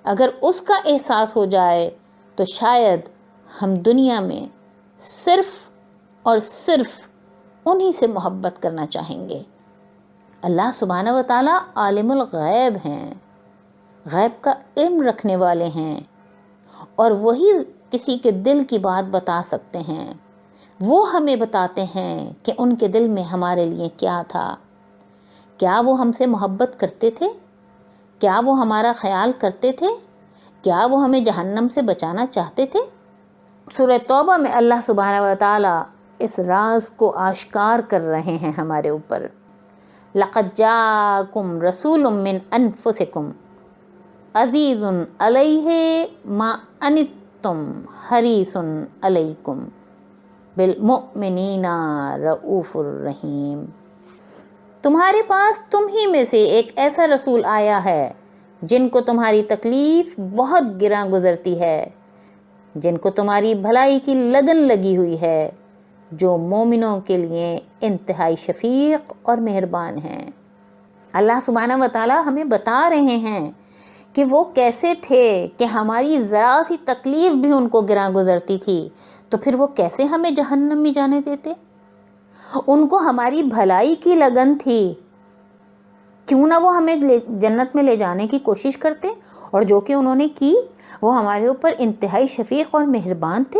اگر اس کا احساس ہو جائے تو شاید ہم دنیا میں صرف اور صرف انہی سے محبت کرنا چاہیں گے. اللہ سبحانہ وتعالیٰ عالم الغیب ہیں، غیب کا علم رکھنے والے ہیں، اور وہی کسی کے دل کی بات بتا سکتے ہیں. وہ ہمیں بتاتے ہیں کہ ان کے دل میں ہمارے لیے کیا تھا. کیا وہ ہم سے محبت کرتے تھے؟ کیا وہ ہمارا خیال کرتے تھے؟ کیا وہ ہمیں جہنم سے بچانا چاہتے تھے؟ سورہ توبہ میں اللہ سبحانہ وتعالیٰ اس راز کو آشکار کر رہے ہیں ہمارے اوپر. لَقَدْ جَاءَكُمْ رَسُولٌ مِّنْ أَنفُسِكُمْ عَزِيزٌ عَلَيْهِ مَا عَنِتُّمْ حَرِيصٌ عَلَيْكُمْ بِالْمُؤْمِنِينَ رَءُوفٌ رَحِيمٌ. تمہارے پاس تم ہی میں سے ایک ایسا رسول آیا ہے جن کو تمہاری تکلیف بہت گراں گزرتی ہے، جن کو تمہاری بھلائی کی لگن لگی ہوئی ہے، جو مومنوں کے لیے انتہائی شفیق اور مہربان ہیں. اللہ سبحانہ وتعالیٰ ہمیں بتا رہے ہیں کہ وہ کیسے تھے کہ ہماری ذرا سی تکلیف بھی ان کو گراں گزرتی تھی، تو پھر وہ کیسے ہمیں جہنم میں جانے دیتے؟ ان کو ہماری بھلائی کی لگن تھی، کیوں نہ وہ ہمیں جنت میں لے جانے کی کوشش کرتے، اور جو کہ انہوں نے کی، وہ ہمارے اوپر انتہائی شفیق اور مہربان تھے.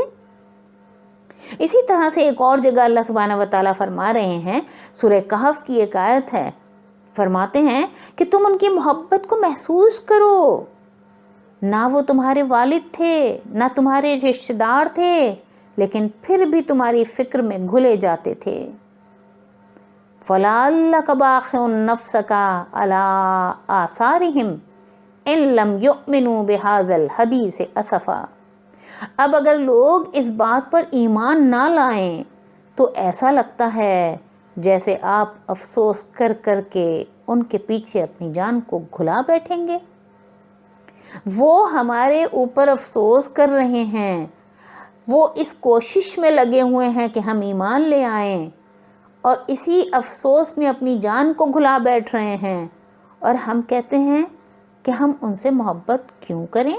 اسی طرح سے ایک اور جگہ اللہ سبحانہ و تعالیٰ فرما رہے ہیں، سورہ کہف کی ایک آیت ہے، فرماتے ہیں کہ تم ان کی محبت کو محسوس کرو، نہ وہ تمہارے والد تھے نہ تمہارے رشتہ دار تھے، لیکن پھر بھی تمہاری فکر میں گھلے جاتے تھے۔ فَلَعَلَّكَ بَاخِعٌ نَفْسَكَ عَلَىٰ آثَارِهِمْ إِن لَّمْ يُؤْمِنُوا بِهَٰذَا الْحَدِيثِ أَسَفًا۔ اب اگر لوگ اس بات پر ایمان نہ لائیں تو ایسا لگتا ہے جیسے آپ افسوس کر کر کے ان کے پیچھے اپنی جان کو گھلا بیٹھیں گے۔ وہ ہمارے اوپر افسوس کر رہے ہیں، وہ اس کوشش میں لگے ہوئے ہیں کہ ہم ایمان لے آئیں، اور اسی افسوس میں اپنی جان کو گھلا بیٹھ رہے ہیں، اور ہم کہتے ہیں کہ ہم ان سے محبت کیوں کریں؟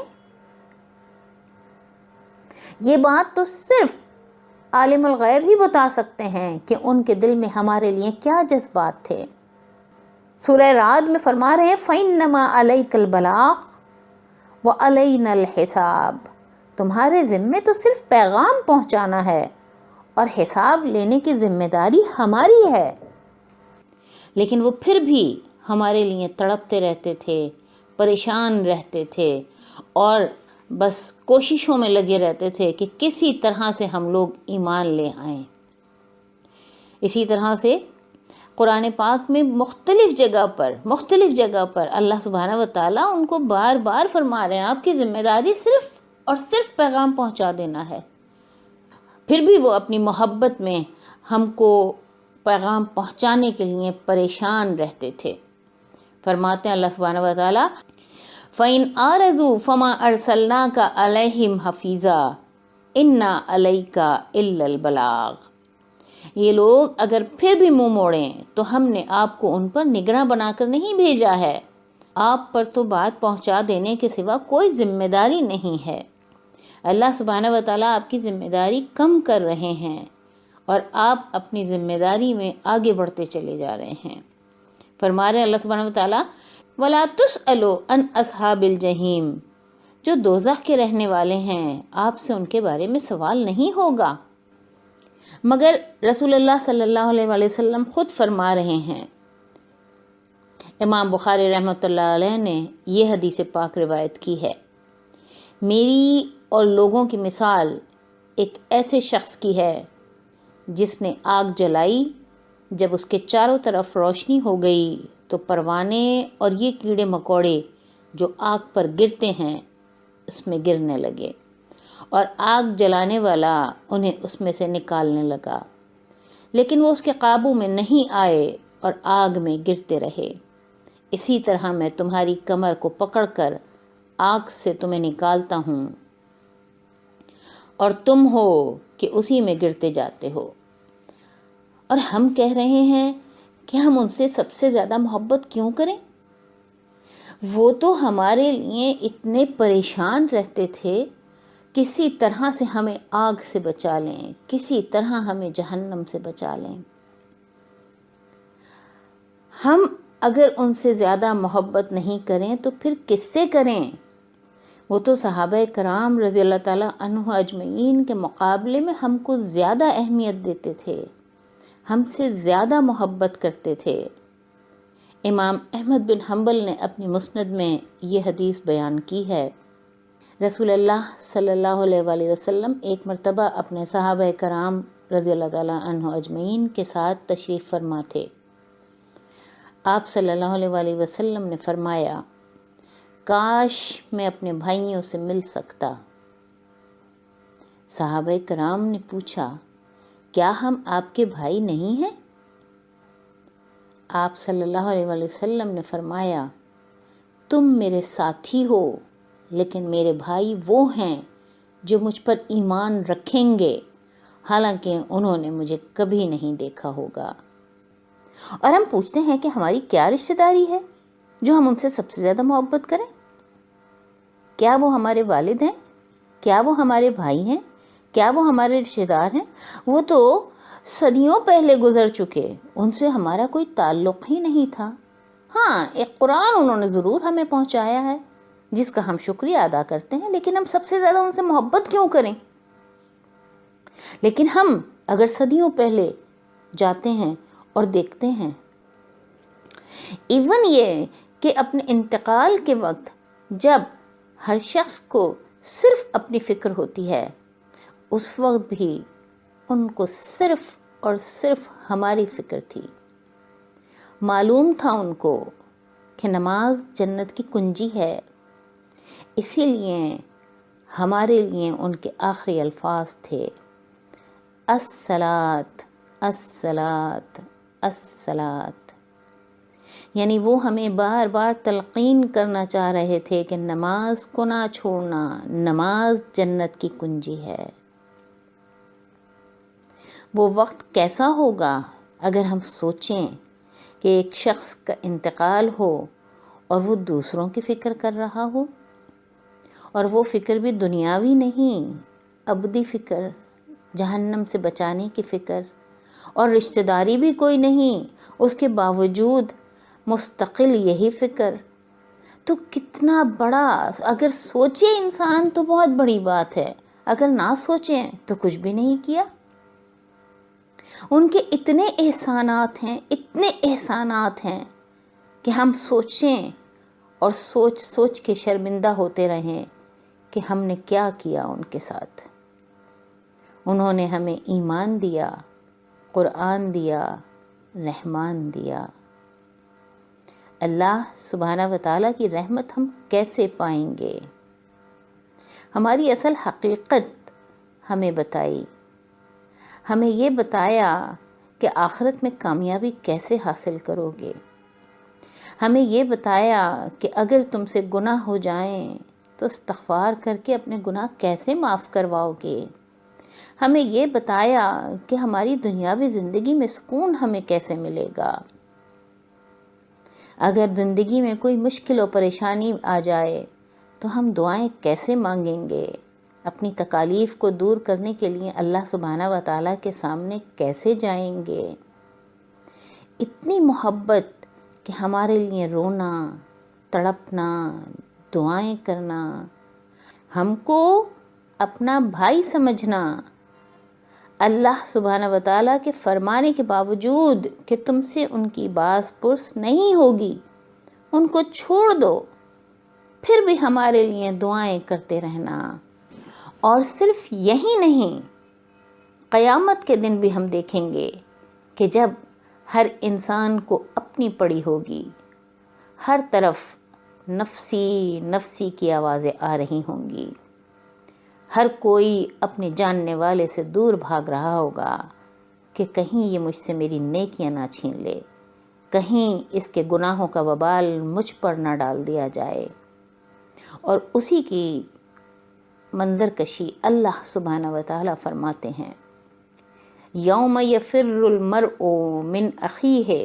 یہ بات تو صرف عالم الغیب ہی بتا سکتے ہیں کہ ان کے دل میں ہمارے لیے کیا جذبات تھے۔ سورہ رعد میں فرما رہے ہیں فَإِنَّمَا عَلَيْكَ الْبَلَاغُ وَعَلَيْنَا الْحِسَابُ، تمہارے ذمے تو صرف پیغام پہنچانا ہے اور حساب لینے کی ذمہ داری ہماری ہے۔ لیکن وہ پھر بھی ہمارے لیے تڑپتے رہتے تھے، پریشان رہتے تھے، اور بس کوششوں میں لگے رہتے تھے کہ کسی طرح سے ہم لوگ ایمان لے آئیں۔ اسی طرح سے قرآن پاک میں مختلف جگہ پر اللہ سبحانہ و تعالیٰ ان کو بار بار فرما رہے ہیں آپ کی ذمہ داری صرف اور صرف پیغام پہنچا دینا ہے۔ پھر بھی وہ اپنی محبت میں ہم کو پیغام پہنچانے کے لیے پریشان رہتے تھے۔ فرماتے ہیں اللہ سبحانہ و تعالیٰ فَإِنْ أَعْرَضُوا فَمَا أَرْسَلْنَاكَ عَلَيْهِمْ حَفِيظًا إِنَّا عَلَيْكَ إِلَّا الْبَلَاغَ، یہ لوگ اگر پھر بھی منہ موڑیں تو ہم نے آپ کو ان پر نگراں بنا کر نہیں بھیجا ہے، آپ پر تو بات پہنچا دینے کے سوا کوئی ذمہ داری نہیں ہے۔ اللہ سبحانہ و تعالیٰ آپ کی ذمہ داری کم کر رہے ہیں اور آپ اپنی ذمہ داری میں آگے بڑھتے چلے جا رہے ہیں۔ فرما رہے ہیں اللہ سبحانہ و تعالیٰ وَلَا تُسْأَلُوا عَنْ أَصْحَابِ الْجَحِيمِ، جو دوزخ کے رہنے والے ہیں آپ سے ان کے بارے میں سوال نہیں ہوگا۔ مگر رسول اللہ صلی اللہ علیہ وآلہ وسلم خود فرما رہے ہیں، امام بخاری رحمۃ اللہ علیہ نے یہ حدیث پاک روایت کی ہے، میری اور لوگوں کی مثال ایک ایسے شخص کی ہے جس نے آگ جلائی، جب اس کے چاروں طرف روشنی ہو گئی تو پروانے اور یہ کیڑے مکوڑے جو آگ پر گرتے ہیں اس میں گرنے لگے، اور آگ جلانے والا انہیں اس میں سے نکالنے لگا، لیکن وہ اس کے قابو میں نہیں آئے اور آگ میں گرتے رہے۔ اسی طرح میں تمہاری کمر کو پکڑ کر آگ سے تمہیں نکالتا ہوں اور تم ہو کہ اسی میں گرتے جاتے ہو۔ اور ہم کہہ رہے ہیں کہ ہم ان سے سب سے زیادہ محبت کیوں کریں؟ وہ تو ہمارے لیے اتنے پریشان رہتے تھے، کسی طرح سے ہمیں آگ سے بچا لیں، کسی طرح ہمیں جہنم سے بچا لیں۔ ہم اگر ان سے زیادہ محبت نہیں کریں تو پھر کس سے کریں؟ وہ تو صحابہ کرام رضی اللہ تعالیٰ عنہ اجمعین کے مقابلے میں ہم کو زیادہ اہمیت دیتے تھے، ہم سے زیادہ محبت کرتے تھے۔ امام احمد بن حنبل نے اپنی مسند میں یہ حدیث بیان کی ہے، رسول اللہ صلی اللہ علیہ وآلہ وسلم ایک مرتبہ اپنے صحابہ کرام رضی اللہ تعالیٰ عنہ اجمعین کے ساتھ تشریف فرما تھے۔ آپ صلی اللہ علیہ وآلہ وسلم نے فرمایا، کاش میں اپنے بھائیوں سے مل سکتا۔ صحابہ کرام نے پوچھا، کیا ہم آپ کے بھائی نہیں ہیں؟ آپ صلی اللہ علیہ وآلہ وسلم نے فرمایا، تم میرے ساتھی ہو، لیکن میرے بھائی وہ ہیں جو مجھ پر ایمان رکھیں گے حالانکہ انہوں نے مجھے کبھی نہیں دیکھا ہوگا۔ اور ہم پوچھتے ہیں کہ ہماری کیا رشتہ داری ہے جو ہم ان سے سب سے زیادہ محبت کریں؟ کیا وہ ہمارے والد ہیں؟ کیا وہ ہمارے بھائی ہیں؟ کیا وہ ہمارے رشتہ دار ہیں؟ وہ تو صدیوں پہلے گزر چکے، ان سے ہمارا کوئی تعلق ہی نہیں تھا۔ ہاں، ایک قرآن انہوں نے ضرور ہمیں پہنچایا ہے جس کا ہم شکریہ ادا کرتے ہیں، لیکن ہم سب سے زیادہ ان سے محبت کیوں کریں؟ لیکن ہم اگر صدیوں پہلے جاتے ہیں اور دیکھتے ہیں، ایون یہ کہ اپنے انتقال کے وقت جب ہر شخص کو صرف اپنی فکر ہوتی ہے، اس وقت بھی ان کو صرف اور صرف ہماری فکر تھی۔ معلوم تھا ان کو کہ نماز جنت کی کنجی ہے، اسی لیے ہمارے لیے ان کے آخری الفاظ تھے الصلاۃ الصلاۃ الصلاۃ، یعنی وہ ہمیں بار بار تلقین کرنا چاہ رہے تھے کہ نماز کو نہ چھوڑنا، نماز جنت کی کنجی ہے۔ وہ وقت کیسا ہوگا اگر ہم سوچیں کہ ایک شخص کا انتقال ہو اور وہ دوسروں کی فکر کر رہا ہو، اور وہ فکر بھی دنیاوی نہیں، ابدی فکر، جہنم سے بچانے کی فکر، اور رشتہ داری بھی کوئی نہیں، اس کے باوجود مستقل یہی فکر۔ تو کتنا بڑا، اگر سوچے انسان تو بہت بڑی بات ہے، اگر نہ سوچیں تو کچھ بھی نہیں کیا۔ ان کے اتنے احسانات ہیں، اتنے احسانات ہیں کہ ہم سوچیں اور سوچ سوچ کے شرمندہ ہوتے رہیں کہ ہم نے کیا کیا ان کے ساتھ۔ انہوں نے ہمیں ایمان دیا، قرآن دیا، رحمان دیا۔ اللہ سبحانہ و تعالیٰ کی رحمت ہم کیسے پائیں گے؟ ہماری اصل حقیقت ہمیں بتائی، ہمیں یہ بتایا کہ آخرت میں کامیابی کیسے حاصل کرو گے۔ ہمیں یہ بتایا کہ اگر تم سے گناہ ہو جائیں تو استغفار کر کے اپنے گناہ کیسے معاف کرواؤ گے۔ ہمیں یہ بتایا کہ ہماری دنیاوی زندگی میں سکون ہمیں کیسے ملے گا۔ اگر زندگی میں کوئی مشکل و پریشانی آ جائے تو ہم دعائیں کیسے مانگیں گے، اپنی تکالیف کو دور کرنے کے لیے اللہ سبحانہ و تعالیٰ کے سامنے کیسے جائیں گے۔ اتنی محبت کہ ہمارے لیے رونا، تڑپنا، دعائیں کرنا، ہم کو اپنا بھائی سمجھنا، اللہ سبحانہ و تعالیٰ کے فرمانے کے باوجود کہ تم سے ان کی باز پرس نہیں ہوگی، ان کو چھوڑ دو، پھر بھی ہمارے لیے دعائیں کرتے رہنا۔ اور صرف یہی نہیں، قیامت کے دن بھی ہم دیکھیں گے کہ جب ہر انسان کو اپنی پڑی ہوگی، ہر طرف نفسی نفسی کی آوازیں آ رہی ہوں گی، ہر کوئی اپنے جاننے والے سے دور بھاگ رہا ہوگا کہ کہیں یہ مجھ سے میری نیکیاں نہ چھین لے، کہیں اس کے گناہوں کا وبال مجھ پر نہ ڈال دیا جائے۔ اور اسی کی منظر کشی اللہ سبحانہ و تعالیٰ فرماتے ہیں، یوم یفر المرء من اخیہ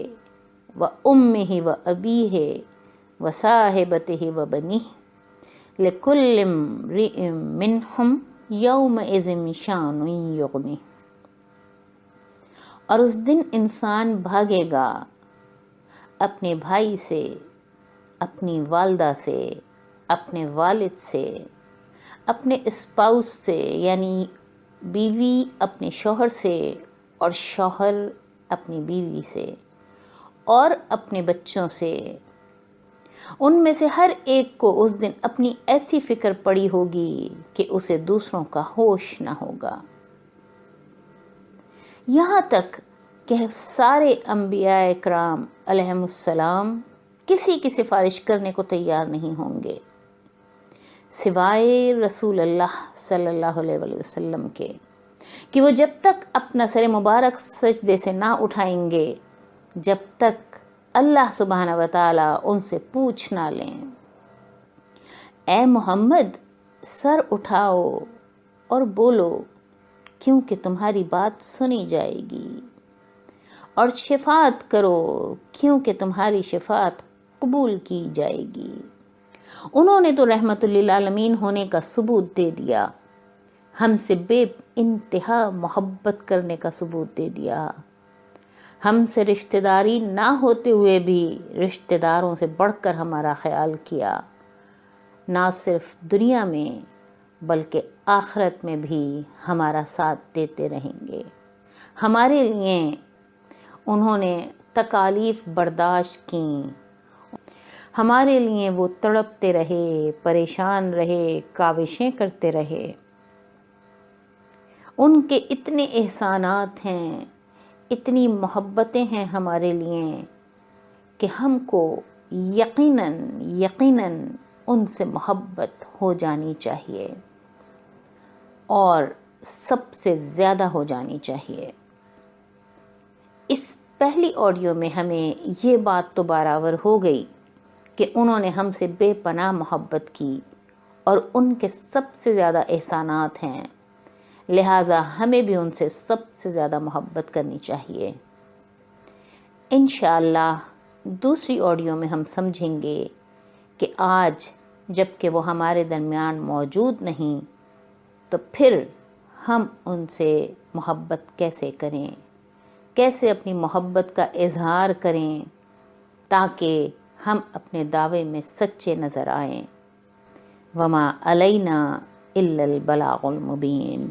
و امہ و ابیہ و صاحبتہ و بنیہ لکل امرئ منہم یومئذ شأن یغنیہ۔ اور اس دن انسان بھاگے گا اپنے بھائی سے، اپنی والدہ سے، اپنے والد سے، اپنے اسپاؤس سے یعنی بیوی اپنے شوہر سے، اور شوہر اپنی بیوی سے، اور اپنے بچوں سے۔ ان میں سے ہر ایک کو اس دن اپنی ایسی فکر پڑی ہوگی کہ اسے دوسروں کا ہوش نہ ہوگا۔ یہاں تک کہ سارے انبیاء کرام علیہم السلام کسی کی سفارش کرنے کو تیار نہیں ہوں گے سوائے رسول اللہ صلی اللہ علیہ وسلم کے، کہ وہ جب تک اپنا سر مبارک سجدے سے نہ اٹھائیں گے، جب تک اللہ سبحانہ و تعالیٰ ان سے پوچھ نہ لیں، اے محمد سر اٹھاؤ اور بولو کیونکہ تمہاری بات سنی جائے گی، اور شفاعت کرو کیونکہ تمہاری شفاعت قبول کی جائے گی۔ انہوں نے تو رحمت للعالمین ہونے کا ثبوت دے دیا، ہم سے بے انتہا محبت کرنے کا ثبوت دے دیا، ہم سے رشتہ داری نہ ہوتے ہوئے بھی رشتہ داروں سے بڑھ کر ہمارا خیال کیا، نہ صرف دنیا میں بلکہ آخرت میں بھی ہمارا ساتھ دیتے رہیں گے۔ ہمارے لیے انہوں نے تکالیف برداشت کیں، ہمارے لیے وہ تڑپتے رہے، پریشان رہے، کاوشیں کرتے رہے۔ ان کے اتنے احسانات ہیں، اتنی محبتیں ہیں ہمارے لیے کہ ہم کو یقیناً ان سے محبت ہو جانی چاہیے، اور سب سے زیادہ ہو جانی چاہیے۔ اس پہلی آڈیو میں ہمیں یہ بات تو برابر ہو گئی کہ انہوں نے ہم سے بے پناہ محبت کی اور ان کے سب سے زیادہ احسانات ہیں، لہٰذا ہمیں بھی ان سے سب سے زیادہ محبت کرنی چاہیے۔ انشاءاللہ دوسری آڈیو میں ہم سمجھیں گے کہ آج جب کہ وہ ہمارے درمیان موجود نہیں تو پھر ہم ان سے محبت کیسے کریں، کیسے اپنی محبت کا اظہار کریں تاکہ ہم اپنے دعوے میں سچے نظر آئیں۔ وما علینا الا البلاغ المبین۔